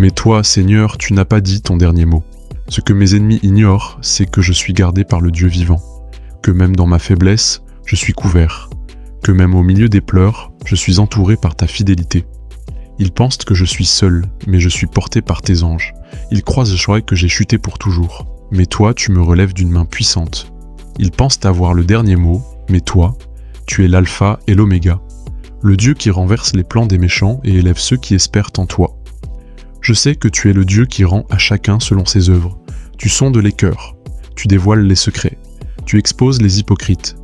Mais toi, Seigneur, tu n'as pas dit ton dernier mot. Ce que mes ennemis ignorent, c'est que je suis gardé par le Dieu vivant, que même dans ma faiblesse, je suis couvert, que même au milieu des pleurs, je suis entouré par ta fidélité. Ils pensent que je suis seul, mais je suis porté par tes anges. Ils croient que j'ai chuté pour toujours, mais toi, tu me relèves d'une main puissante. Ils pensent avoir le dernier mot, mais toi, tu es l'alpha et l'oméga, le Dieu qui renverse les plans des méchants et élève ceux qui espèrent en toi. Je sais que tu es le Dieu qui rend à chacun selon ses œuvres. Tu sondes les cœurs, tu dévoiles les secrets, tu exposes les hypocrites.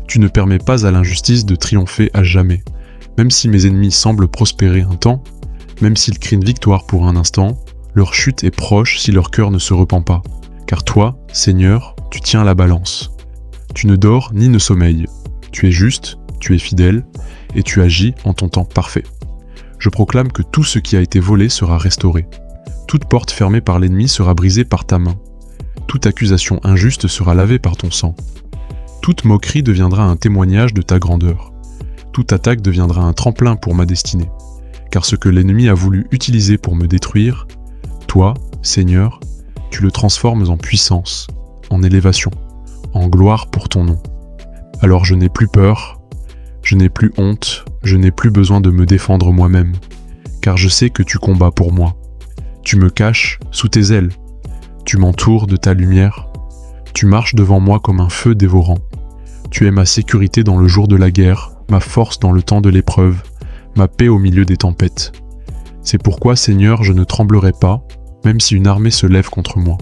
Tu ne permets pas à l'injustice de triompher à jamais. Même si mes ennemis semblent prospérer un temps, même s'ils crient une victoire pour un instant, leur chute est proche si leur cœur ne se repent pas. Car toi, Seigneur, tu tiens la balance. Tu ne dors ni ne sommeilles. Tu es juste, tu es fidèle, et tu agis en ton temps parfait. Je proclame que tout ce qui a été volé sera restauré. Toute porte fermée par l'ennemi sera brisée par ta main. Toute accusation injuste sera lavée par ton sang. Toute moquerie deviendra un témoignage de ta grandeur. Toute attaque deviendra un tremplin pour ma destinée. Car ce que l'ennemi a voulu utiliser pour me détruire, toi, Seigneur, tu le transformes en puissance, en élévation, en gloire pour ton nom. Alors je n'ai plus peur, je n'ai plus honte, je n'ai plus besoin de me défendre moi-même, car je sais que tu combats pour moi. Tu me caches sous tes ailes, tu m'entoures de ta lumière, tu marches devant moi comme un feu dévorant. Tu es ma sécurité dans le jour de la guerre, ma force dans le temps de l'épreuve, ma paix au milieu des tempêtes. C'est pourquoi, Seigneur, je ne tremblerai pas, même si une armée se lève contre moi.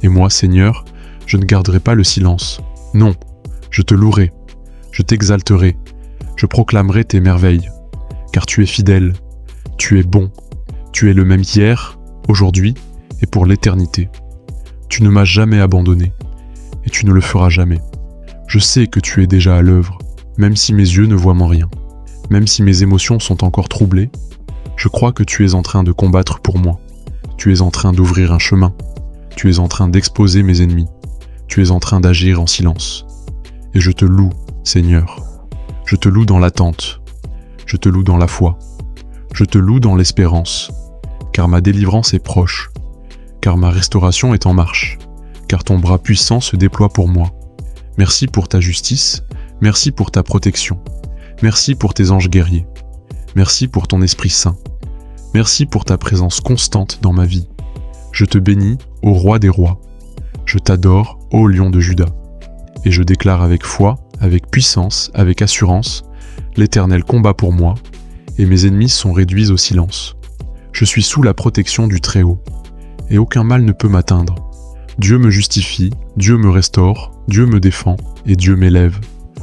Et moi, Seigneur, je ne garderai pas le silence. Non, je te louerai, je t'exalterai, je proclamerai tes merveilles, car tu es fidèle, tu es bon, tu es le même hier, aujourd'hui et pour l'éternité. Tu ne m'as jamais abandonné, et tu ne le feras jamais. Je sais que tu es déjà à l'œuvre, même si mes yeux ne voient rien. Même si mes émotions sont encore troublées, je crois que tu es en train de combattre pour moi. Tu es en train d'ouvrir un chemin. Tu es en train d'exposer mes ennemis. Tu es en train d'agir en silence. Et je te loue, Seigneur. Je te loue dans l'attente. Je te loue dans la foi. Je te loue dans l'espérance. Car ma délivrance est proche. Car ma restauration est en marche. Car ton bras puissant se déploie pour moi. Merci pour ta justice. Merci pour ta protection. Merci pour tes anges guerriers. Merci pour ton Esprit Saint. Merci pour ta présence constante dans ma vie. Je te bénis, ô Roi des rois. Je t'adore, ô Lion de Juda. Et je déclare avec foi, avec puissance, avec assurance, l'Éternel combat pour moi, et mes ennemis sont réduits au silence. Je suis sous la protection du Très-Haut, et aucun mal ne peut m'atteindre. Dieu me justifie, Dieu me restaure, Dieu me défend, et Dieu m'élève.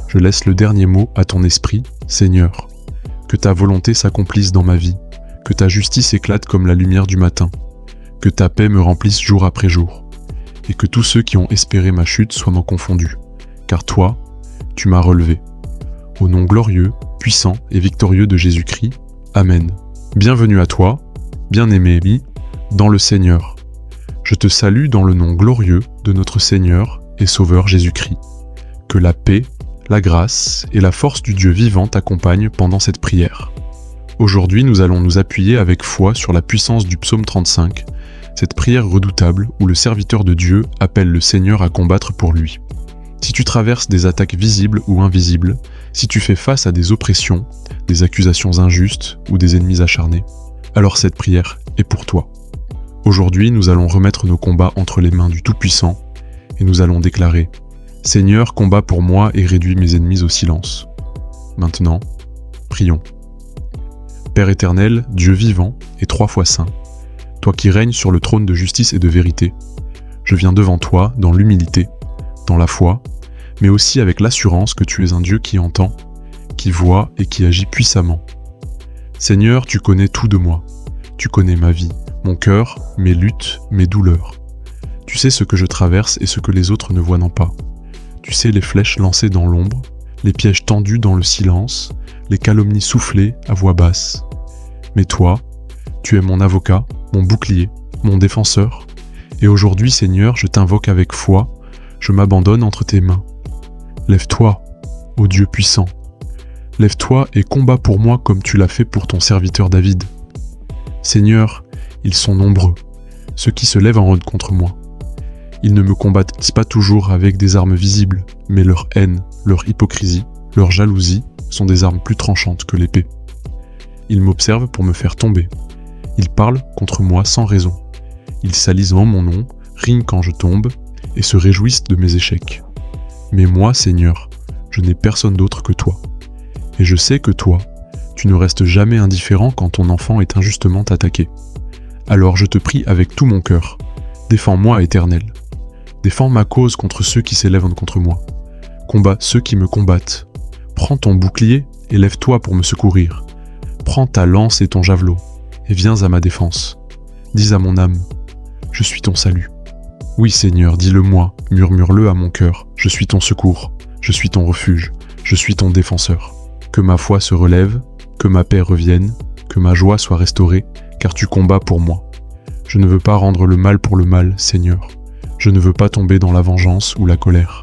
Je laisse le dernier mot à ton esprit, Seigneur. Que ta volonté s'accomplisse dans ma vie, que ta justice éclate comme la lumière du matin, que ta paix me remplisse jour après jour, et que tous ceux qui ont espéré ma chute soient m'en confondus, car toi, tu m'as relevé. Au nom glorieux, puissant et victorieux de Jésus-Christ, Amen. Bienvenue à toi, bien-aimé ami, dans le Seigneur. Je te salue dans le nom glorieux de notre Seigneur et Sauveur Jésus-Christ. Que la paix, la grâce et la force du Dieu vivant t'accompagnent pendant cette prière. Aujourd'hui, nous allons nous appuyer avec foi sur la puissance du psaume 35, cette prière redoutable où le serviteur de Dieu appelle le Seigneur à combattre pour lui. Si tu traverses des attaques visibles ou invisibles, si tu fais face à des oppressions, des accusations injustes ou des ennemis acharnés, alors cette prière est pour toi. Aujourd'hui, nous allons remettre nos combats entre les mains du Tout-Puissant et nous allons déclarer « Seigneur, combat pour moi et réduis mes ennemis au silence. » Maintenant, prions. Père éternel, Dieu vivant et 3 fois saint, toi qui règnes sur le trône de justice et de vérité, je viens devant toi dans l'humilité, dans la foi, mais aussi avec l'assurance que tu es un Dieu qui entend, qui voit et qui agit puissamment. Seigneur, tu connais tout de moi. Tu connais ma vie, mon cœur, mes luttes, mes douleurs. Tu sais ce que je traverse et ce que les autres ne voient pas. Tu sais les flèches lancées dans l'ombre, les pièges tendus dans le silence, les calomnies soufflées à voix basse. Mais toi, tu es mon avocat, mon bouclier, mon défenseur. Et aujourd'hui, Seigneur, je t'invoque avec foi, je m'abandonne entre tes mains. Lève-toi, ô Dieu puissant. Lève-toi et combat pour moi comme tu l'as fait pour ton serviteur David. Seigneur, Ils sont nombreux, ceux qui se lèvent en rôde contre moi. Ils ne me combattent pas toujours avec des armes visibles, mais leur haine, leur hypocrisie, leur jalousie sont des armes plus tranchantes que l'épée. Ils m'observent pour me faire tomber. Ils parlent contre moi sans raison. Ils salisent en mon nom, rient quand je tombe, et se réjouissent de mes échecs. Mais moi, Seigneur, je n'ai personne d'autre que toi. Et je sais que toi, tu ne restes jamais indifférent quand ton enfant est injustement attaqué. Alors je te prie avec tout mon cœur, défends-moi, Éternel. Défends ma cause contre ceux qui s'élèvent contre moi. Combat ceux qui me combattent. Prends ton bouclier et lève-toi pour me secourir. Prends ta lance et ton javelot, et viens à ma défense. Dis à mon âme, je suis ton salut. Oui Seigneur, dis-le-moi, murmure-le à mon cœur, je suis ton secours, je suis ton refuge, je suis ton défenseur. Que ma foi se relève, que ma paix revienne, que ma joie soit restaurée, car tu combats pour moi. Je ne veux pas rendre le mal pour le mal, Seigneur. Je ne veux pas tomber dans la vengeance ou la colère.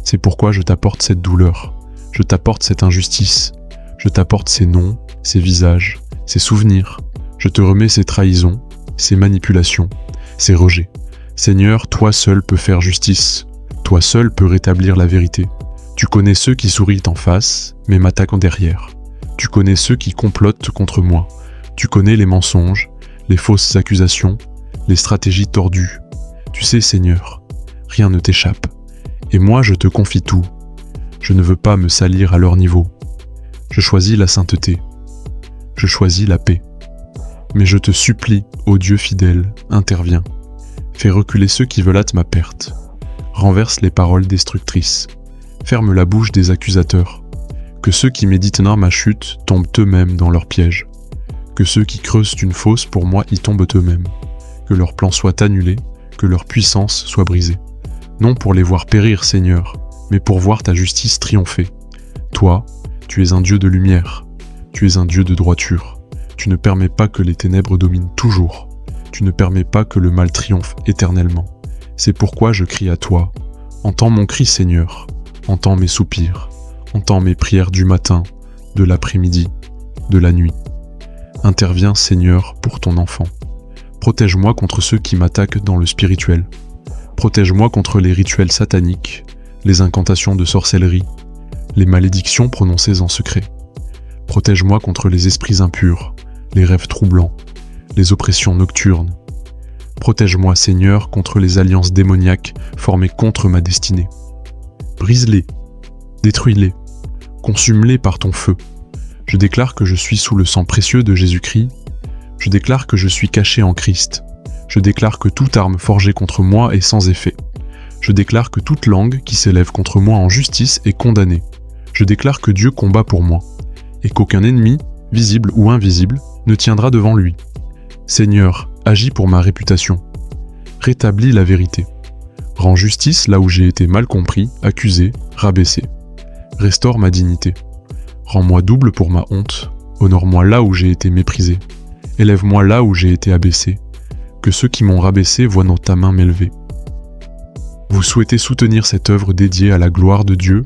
C'est pourquoi je t'apporte cette douleur, je t'apporte cette injustice, je t'apporte ces noms, ces visages, ces souvenirs. Je te remets ces trahisons, ces manipulations, ces rejets. Seigneur, toi seul peux faire justice, toi seul peux rétablir la vérité. Tu connais ceux qui sourient en face, mais m'attaquent en derrière. Tu connais ceux qui complotent contre moi. Tu connais les mensonges, les fausses accusations, les stratégies tordues. Tu sais, Seigneur, rien ne t'échappe. Et moi, je te confie tout. Je ne veux pas me salir à leur niveau. Je choisis la sainteté. Je choisis la paix. Mais je te supplie, ô Dieu fidèle, interviens. Fais reculer ceux qui veulent hâte ma perte. Renverse les paroles destructrices. Ferme la bouche des accusateurs. Que ceux qui méditent ma chute tombent eux-mêmes dans leur piège. Que ceux qui creusent une fosse pour moi y tombent eux-mêmes. Que leurs plans soient annulés, que leur puissance soit brisée. Non pour les voir périr, Seigneur, mais pour voir ta justice triompher. Toi, tu es un Dieu de lumière. Tu es un Dieu de droiture. Tu ne permets pas que les ténèbres dominent toujours. Tu ne permets pas que le mal triomphe éternellement. C'est pourquoi je crie à toi. Entends mon cri, Seigneur. Entends mes soupirs. Entends mes prières du matin, de l'après-midi, de la nuit. Interviens, Seigneur, pour ton enfant. Protège-moi contre ceux qui m'attaquent dans le spirituel. Protège-moi contre les rituels sataniques, les incantations de sorcellerie, les malédictions prononcées en secret. Protège-moi contre les esprits impurs, les rêves troublants, les oppressions nocturnes. Protège-moi, Seigneur, contre les alliances démoniaques formées contre ma destinée. Brise-les, détruis-les, consume-les par ton feu. Je déclare que je suis sous le sang précieux de Jésus-Christ. Je déclare que je suis caché en Christ. Je déclare que toute arme forgée contre moi est sans effet. Je déclare que toute langue qui s'élève contre moi en justice est condamnée. Je déclare que Dieu combat pour moi, et qu'aucun ennemi, visible ou invisible, ne tiendra devant lui. Seigneur, agis pour ma réputation. Rétablis la vérité. Rends justice là où j'ai été mal compris, accusé, rabaissé. Restaure ma dignité. Rends-moi double pour ma honte. Honore-moi là où j'ai été méprisé. Élève-moi là où j'ai été abaissé. Que ceux qui m'ont rabaissé voient dans ta main m'élever. Vous souhaitez soutenir cette œuvre dédiée à la gloire de Dieu?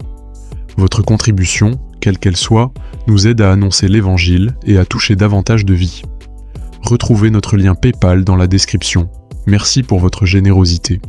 Votre contribution, quelle qu'elle soit, nous aide à annoncer l'Évangile et à toucher davantage de vies. Retrouvez notre lien PayPal dans la description. Merci pour votre générosité.